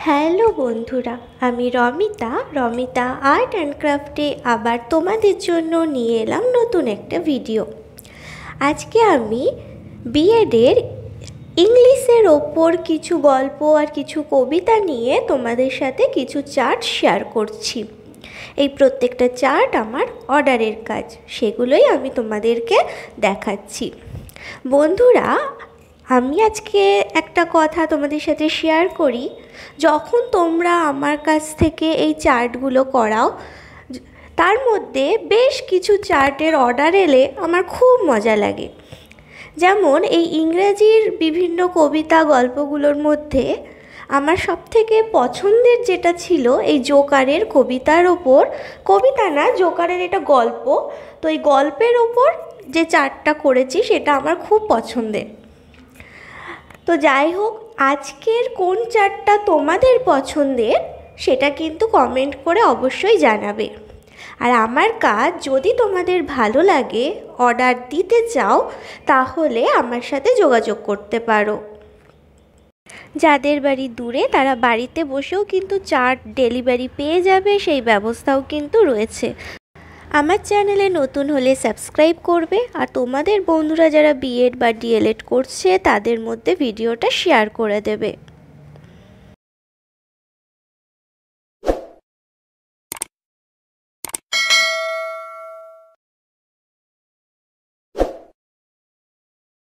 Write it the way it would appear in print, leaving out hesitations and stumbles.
Hello বন্ধুরা, আমি Romita art and ক্রাফটে আবার তোমাদের জন্য নিয়ে এলাম নতুন একটা ভিডিও। আজকে আমি বিএডের ইংলিশের ওপর কিছু গল্প আর কিছু কবিতা নিয়ে তোমাদের সাথে কিছু চার্ট শেয়ার করছি। এই প্রত্যেকটা চার্ট আমার অর্ডারের কাজ, সেগুলোই আমি তোমাদেরকে দেখাচ্ছি। বন্ধুরা, আমি আজকে একটা কথা তোমাদের সাথে শেয়ার করি। যখন তোমরা আমার কাছ থেকে এই চার্টগুলো করাও, তার মধ্যে বেশ কিছু চার্টের অর্ডার এলে আমার খুব মজা লাগে। যেমন এই ইংরেজির বিভিন্ন কবিতা গল্পগুলোর মধ্যে আমার সবথেকে পছন্দের যেটা ছিল এই জোকারের কবিতার ওপর, কবিতা না, জোকারের এটা গল্প। তো এই গল্পের ওপর যে চার্টটা করেছি সেটা আমার খুব পছন্দের। তো যাই হোক, আজকের কোন চার্টটা তোমাদের পছন্দের সেটা কিন্তু কমেন্ট করে অবশ্যই জানাবে। আর আমার কাজ যদি তোমাদের ভালো লাগে, অর্ডার দিতে চাও, তাহলে আমার সাথে যোগাযোগ করতে পারো। যাদের বাড়ি দূরে তারা বাড়িতে বসেও কিন্তু চার্ট ডেলিভারি পেয়ে যাবে, সেই ব্যবস্থাও কিন্তু রয়েছে। আমার চ্যানেলে নতুন হলে সাবস্ক্রাইব করবে, আর তোমাদের বন্ধুরা যারা বিএড বা ডিএলএড করছে তাদের মধ্যে ভিডিওটা শেয়ার করে দেবে।